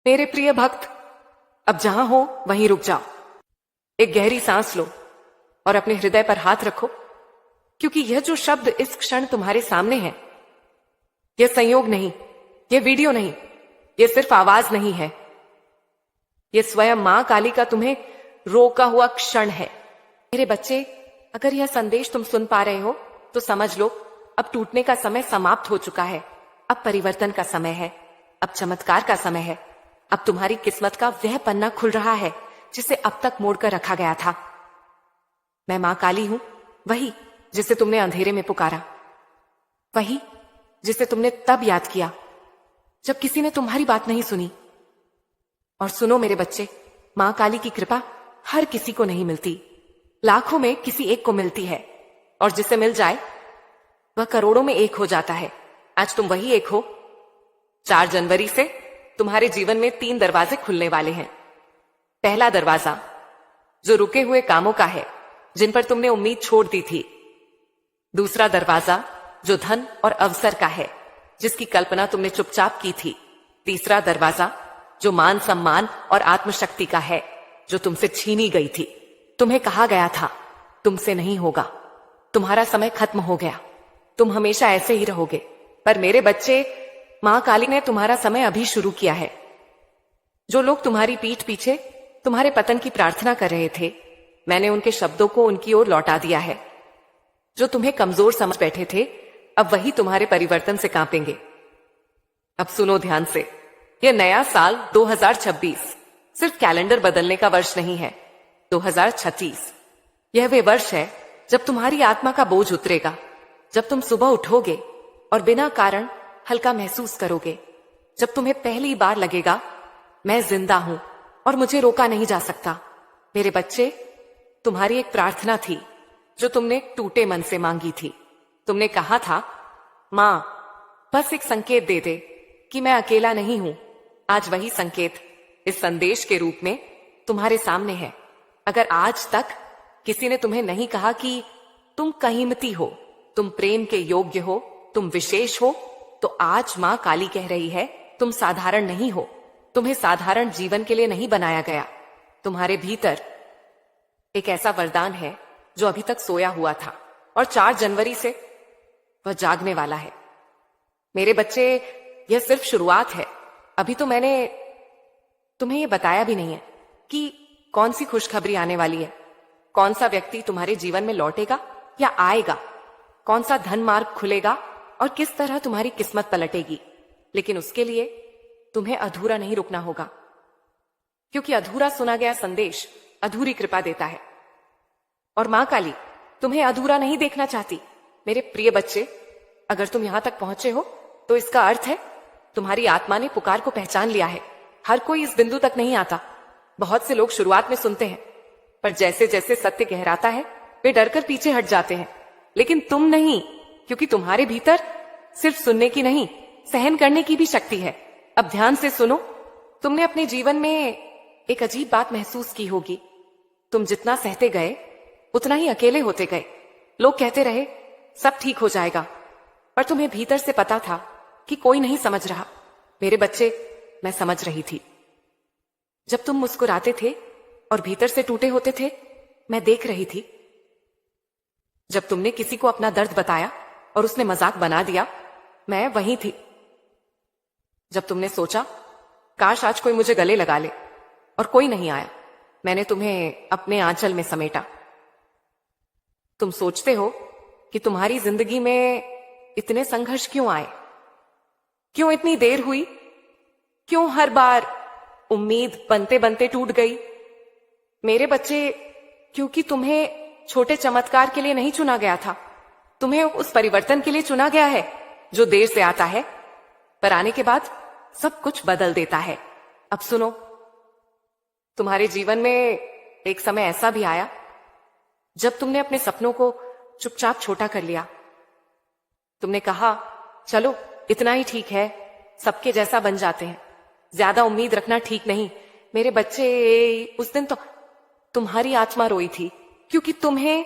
मेरे प्रिय भक्त, अब जहां हो वहीं रुक जाओ। एक गहरी सांस लो और अपने हृदय पर हाथ रखो, क्योंकि यह जो शब्द इस क्षण तुम्हारे सामने है, यह संयोग नहीं, यह वीडियो नहीं, यह सिर्फ आवाज नहीं है, यह स्वयं मां काली का तुम्हें रोका हुआ क्षण है। मेरे बच्चे, अगर यह संदेश तुम सुन पा रहे हो तो समझ लो, अब टूटने का समय समाप्त हो चुका है। अब परिवर्तन का समय है, अब चमत्कार का समय है। अब तुम्हारी किस्मत का वह पन्ना खुल रहा है जिसे अब तक मोड़कर रखा गया था। मैं मां काली हूं, वही जिसे तुमने अंधेरे में पुकारा, वही जिसे तुमने तब याद किया जब किसी ने तुम्हारी बात नहीं सुनी। और सुनो मेरे बच्चे, मां काली की कृपा हर किसी को नहीं मिलती, लाखों में किसी एक को मिलती है, और जिसे मिल जाए वह करोड़ों में एक हो जाता है। आज तुम वही एक हो। 4 जनवरी से तुम्हारे जीवन में 3 दरवाजे खुलने वाले हैं। पहला दरवाजा जो रुके हुए कामों का है, जिन पर तुमने उम्मीद छोड़ दी थी। दूसरा दरवाजा जो धन और अवसर का है, जिसकी कल्पना तुमने चुपचाप की थी। तीसरा दरवाजा जो मान सम्मान और आत्मशक्ति का है, जो तुमसे छीनी गई थी। तुम्हें कहा गया था तुमसे नहीं होगा, तुम्हारा समय खत्म हो गया, तुम हमेशा ऐसे ही रहोगे। पर मेरे बच्चे, मां काली ने तुम्हारा समय अभी शुरू किया है। जो लोग तुम्हारी पीठ पीछे तुम्हारे पतन की प्रार्थना कर रहे थे, मैंने उनके शब्दों को उनकी ओर लौटा दिया है। जो तुम्हें कमजोर समझ बैठे थे, अब वही तुम्हारे परिवर्तन से कांपेंगे। अब सुनो ध्यान से, यह नया साल 2026 सिर्फ कैलेंडर बदलने का वर्ष नहीं है। 2036 यह वे वर्ष है जब तुम्हारी आत्मा का बोझ उतरेगा, जब तुम सुबह उठोगे और बिना कारण हल्का महसूस करोगे, जब तुम्हें पहली बार लगेगा मैं जिंदा हूं और मुझे रोका नहीं जा सकता। मेरे बच्चे, तुम्हारी एक प्रार्थना थी जो तुमने टूटे मन से मांगी थी। तुमने कहा था, मां बस एक संकेत दे दे कि मैं अकेला नहीं हूं। आज वही संकेत इस संदेश के रूप में तुम्हारे सामने है। अगर आज तक किसी ने तुम्हें नहीं कहा कि तुम कीमती हो, तुम प्रेम के योग्य हो, तुम विशेष हो, तो आज मां काली कह रही है, तुम साधारण नहीं हो। तुम्हें साधारण जीवन के लिए नहीं बनाया गया। तुम्हारे भीतर एक ऐसा वरदान है जो अभी तक सोया हुआ था, और 4 जनवरी से वह जागने वाला है। मेरे बच्चे, यह सिर्फ शुरुआत है। अभी तो मैंने तुम्हें यह बताया भी नहीं है कि कौन सी खुशखबरी आने वाली है, कौन सा व्यक्ति तुम्हारे जीवन में लौटेगा या आएगा, कौन सा धन मार्ग खुलेगा और किस तरह तुम्हारी किस्मत पलटेगी। लेकिन उसके लिए तुम्हें अधूरा नहीं रुकना होगा, क्योंकि अधूरा सुना गया संदेश अधूरी कृपा देता है, और मां काली तुम्हें अधूरा नहीं देखना चाहती। मेरे प्रिय बच्चे, अगर तुम यहां तक पहुंचे हो तो इसका अर्थ है तुम्हारी आत्मा ने पुकार को पहचान लिया है। हर कोई इस बिंदु तक नहीं आता। बहुत से लोग शुरुआत में सुनते हैं, पर जैसे जैसे सत्य गहराता है वे डरकर पीछे हट जाते हैं। लेकिन तुम नहीं, क्योंकि तुम्हारे भीतर सिर्फ सुनने की नहीं, सहन करने की भी शक्ति है। अब ध्यान से सुनो। तुमने अपने जीवन में एक अजीब बात महसूस की होगी। तुम जितना सहते गए उतना ही अकेले होते गए। लोग कहते रहे सब ठीक हो जाएगा, पर तुम्हें भीतर से पता था कि कोई नहीं समझ रहा। मेरे बच्चे, मैं समझ रही थी। जब तुम मुस्कुराते थे और भीतर से टूटे होते थे, मैं देख रही थी। जब तुमने किसी को अपना दर्द बताया और उसने मजाक बना दिया, मैं वहीं थी। जब तुमने सोचा काश आज कोई मुझे गले लगा ले, और कोई नहीं आया, मैंने तुम्हें अपने आंचल में समेटा। तुम सोचते हो कि तुम्हारी जिंदगी में इतने संघर्ष क्यों आए, क्यों इतनी देर हुई, क्यों हर बार उम्मीद बनते बनते टूट गई। मेरे बच्चे, क्योंकि तुम्हें छोटे चमत्कार के लिए नहीं चुना गया था, तुम्हें उस परिवर्तन के लिए चुना गया है जो देर से आता है, पर आने के बाद सब कुछ बदल देता है। अब सुनो, तुम्हारे जीवन में एक समय ऐसा भी आया जब तुमने अपने सपनों को चुपचाप छोटा कर लिया। तुमने कहा, चलो इतना ही ठीक है, सबके जैसा बन जाते हैं, ज्यादा उम्मीद रखना ठीक नहीं। मेरे बच्चे, उस दिन तो तुम्हारी आत्मा रोई थी, क्योंकि तुम्हें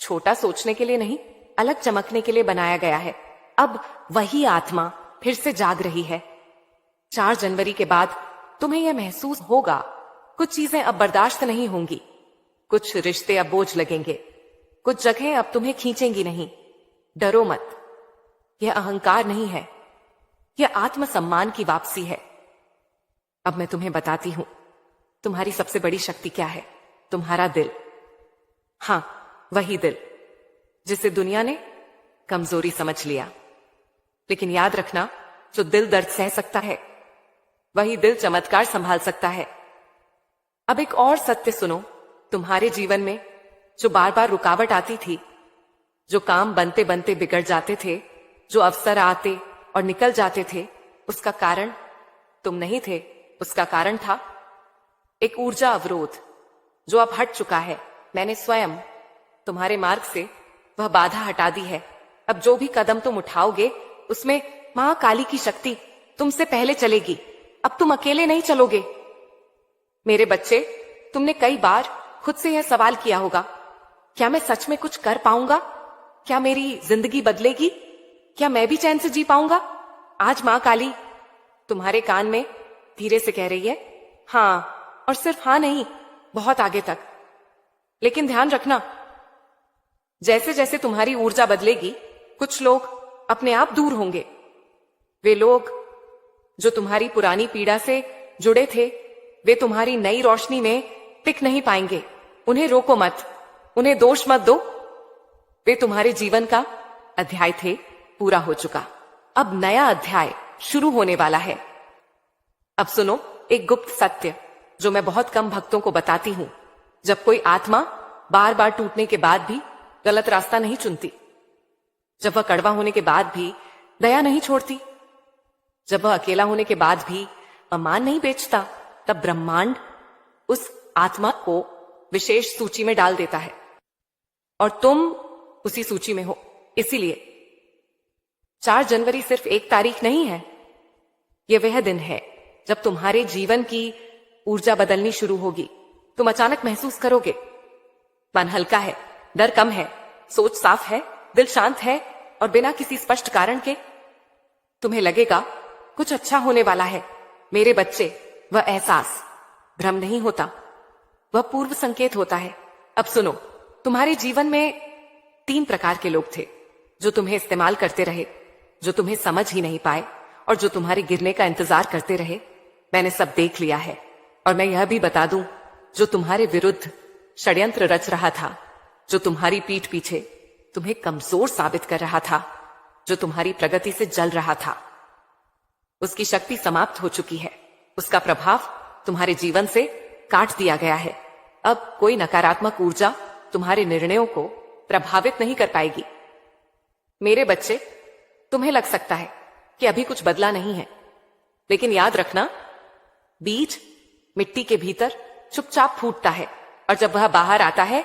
छोटा सोचने के लिए नहीं, अलग चमकने के लिए बनाया गया है। अब वही आत्मा फिर से जाग रही है। 4 जनवरी के बाद तुम्हें यह महसूस होगा, कुछ चीजें अब बर्दाश्त नहीं होंगी, कुछ रिश्ते अब बोझ लगेंगे, कुछ जगहें अब तुम्हें खींचेंगी नहीं। डरो मत, यह अहंकार नहीं है, यह आत्मसम्मान की वापसी है। अब मैं तुम्हें बताती हूं, तुम्हारी सबसे बड़ी शक्ति क्या है। तुम्हारा दिल। हां, वही दिल जिसे दुनिया ने कमजोरी समझ लिया। लेकिन याद रखना, जो दिल दर्द सह सकता है, वही दिल चमत्कार संभाल सकता है। अब एक और सत्य सुनो, तुम्हारे जीवन में जो बार बार रुकावट आती थी, जो काम बनते बनते बिगड़ जाते थे, जो अवसर आते और निकल जाते थे, उसका कारण तुम नहीं थे, उसका कारण था एक ऊर्जा अवरोध जो अब हट चुका है। मैंने स्वयं तुम्हारे मार्ग से वह बाधा हटा दी है। अब जो भी कदम तुम उठाओगे, उसमें मां काली की शक्ति तुमसे पहले चलेगी। अब तुम अकेले नहीं चलोगे। मेरे बच्चे, तुमने कई बार खुद से यह सवाल किया होगा, क्या मैं सच में कुछ कर पाऊंगा? क्या मेरी जिंदगी बदलेगी? क्या मैं भी चैन से जी पाऊंगा? आज मां काली तुम्हारे कान में धीरे से कह रही है, हां, और सिर्फ हां नहीं, बहुत आगे तक। लेकिन ध्यान रखना, जैसे जैसे तुम्हारी ऊर्जा बदलेगी, कुछ लोग अपने आप दूर होंगे। वे लोग जो तुम्हारी पुरानी पीड़ा से जुड़े थे, वे तुम्हारी नई रोशनी में टिक नहीं पाएंगे। उन्हें रोको मत, उन्हें दोष मत दो। वे तुम्हारे जीवन का अध्याय थे, पूरा हो चुका। अब नया अध्याय शुरू होने वाला है। अब सुनो एक गुप्त सत्य जो मैं बहुत कम भक्तों को बताती हूं। जब कोई आत्मा बार बार टूटने के बाद भी गलत रास्ता नहीं चुनती, जब वह कड़वा होने के बाद भी दया नहीं छोड़ती, जब वह अकेला होने के बाद भी अमान नहीं बेचता, तब ब्रह्मांड उस आत्मा को विशेष सूची में डाल देता है और तुम उसी सूची में हो। इसीलिए 4 जनवरी सिर्फ एक तारीख नहीं है, यह वह दिन है जब तुम्हारे जीवन की ऊर्जा बदलनी शुरू होगी। तुम अचानक महसूस करोगे, मन हल्का है, डर कम है, सोच साफ है, दिल शांत है, और बिना किसी स्पष्ट कारण के तुम्हें लगेगा कुछ अच्छा होने वाला है। मेरे बच्चे, वह एहसास भ्रम नहीं होता, वह पूर्व संकेत होता है। अब सुनो, तुम्हारे जीवन में 3 प्रकार के लोग थे जो तुम्हें इस्तेमाल करते रहे, जो तुम्हें समझ ही नहीं पाए और जो तुम्हारे गिरने का इंतजार करते रहे। मैंने सब देख लिया है, और मैं यह भी बता दूं, जो तुम्हारे विरुद्ध षड्यंत्र रच रहा था, जो तुम्हारी पीठ पीछे तुम्हें कमजोर साबित कर रहा था, जो तुम्हारी प्रगति से जल रहा था, उसकी शक्ति समाप्त हो चुकी है। उसका प्रभाव तुम्हारे जीवन से काट दिया गया है। अब कोई नकारात्मक ऊर्जा तुम्हारे निर्णयों को प्रभावित नहीं कर पाएगी। मेरे बच्चे, तुम्हें लग सकता है कि अभी कुछ बदला नहीं है, लेकिन याद रखना, बीज मिट्टी के भीतर चुपचाप फूटता है, और जब वह बाहर आता है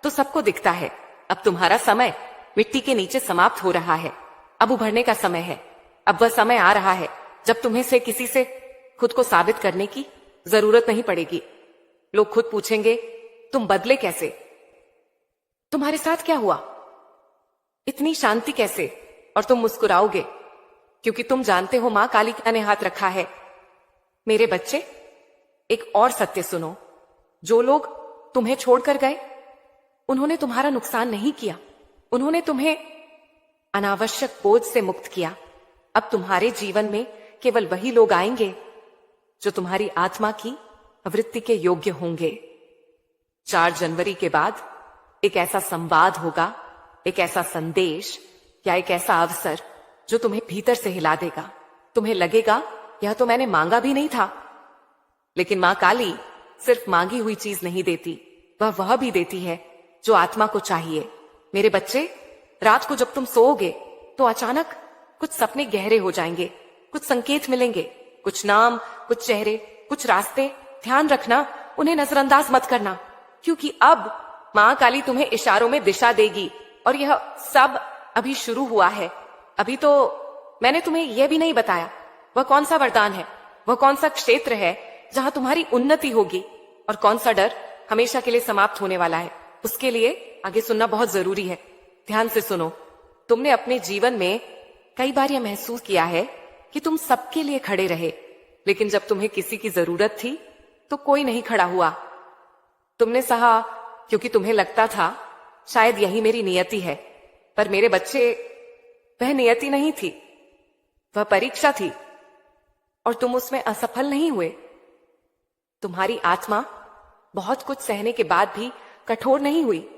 तो सबको दिखता है। अब तुम्हारा समय मिट्टी के नीचे समाप्त हो रहा है। अब उभरने का समय है। अब वह समय आ रहा है जब तुम्हें से किसी से खुद को साबित करने की जरूरत नहीं पड़ेगी। लोग खुद पूछेंगे, तुम बदले कैसे? तुम्हारे साथ क्या हुआ? इतनी शांति कैसे? और तुम मुस्कुराओगे क्योंकि तुम जानते हो मां कालिका ने हाथ रखा है। मेरे बच्चे, एक और सत्य सुनो, जो लोग तुम्हें छोड़कर गए, उन्होंने तुम्हारा नुकसान नहीं किया, उन्होंने तुम्हें अनावश्यक बोझ से मुक्त किया। अब तुम्हारे जीवन में केवल वही लोग आएंगे जो तुम्हारी आत्मा की आवृत्ति के योग्य होंगे। 4 जनवरी के बाद एक ऐसा संवाद होगा, एक ऐसा संदेश या एक ऐसा अवसर जो तुम्हें भीतर से हिला देगा। तुम्हें लगेगा, यह तो मैंने मांगा भी नहीं था। लेकिन मां काली सिर्फ मांगी हुई चीज नहीं देती, वह भी देती है जो आत्मा को चाहिए। मेरे बच्चे, रात को जब तुम सोओगे तो अचानक कुछ सपने गहरे हो जाएंगे, कुछ संकेत मिलेंगे, कुछ नाम, कुछ चेहरे, कुछ रास्ते। ध्यान रखना, उन्हें नजरअंदाज मत करना, क्योंकि अब मां काली तुम्हें इशारों में दिशा देगी। और यह सब अभी शुरू हुआ है। अभी तो मैंने तुम्हें यह भी नहीं बताया वह कौन सा वरदान है, वह कौन सा क्षेत्र है जहां तुम्हारी उन्नति होगी, और कौन सा डर हमेशा के लिए समाप्त होने वाला है। उसके लिए आगे सुनना बहुत जरूरी है। ध्यान से सुनो। तुमने अपने जीवन में कई बार यह महसूस किया है कि तुम सबके लिए खड़े रहे, लेकिन जब तुम्हें किसी की जरूरत थी तो कोई नहीं खड़ा हुआ। तुमने सहा क्योंकि तुम्हें लगता था शायद यही मेरी नियति है। पर मेरे बच्चे, वह नियति नहीं थी, वह परीक्षा थी और तुम उसमें असफल नहीं हुए। तुम्हारी आत्मा बहुत कुछ सहने के बाद भी कठोर नहीं हुई।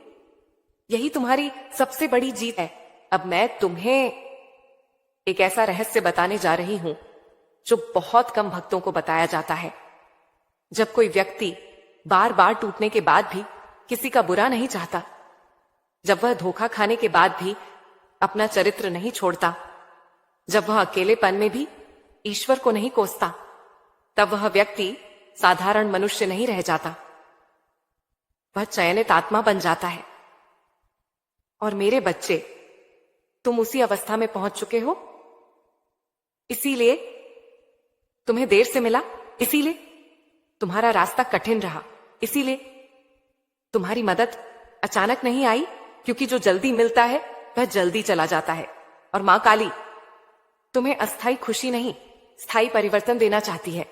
यही तुम्हारी सबसे बड़ी जीत है। अब मैं तुम्हें एक ऐसा रहस्य बताने जा रही हूं जो बहुत कम भक्तों को बताया जाता है। जब कोई व्यक्ति बार बार टूटने के बाद भी किसी का बुरा नहीं चाहता, जब वह धोखा खाने के बाद भी अपना चरित्र नहीं छोड़ता, जब वह अकेलेपन में भी ईश्वर को नहीं कोसता, तब वह व्यक्ति साधारण मनुष्य नहीं रह जाता, वह चयनित आत्मा बन जाता है। और मेरे बच्चे, तुम उसी अवस्था में पहुंच चुके हो। इसीलिए तुम्हें देर से मिला, इसीलिए तुम्हारा रास्ता कठिन रहा, इसीलिए तुम्हारी मदद अचानक नहीं आई, क्योंकि जो जल्दी मिलता है वह जल्दी चला जाता है। और मां काली तुम्हें अस्थाई खुशी नहीं, स्थायी परिवर्तन देना चाहती है।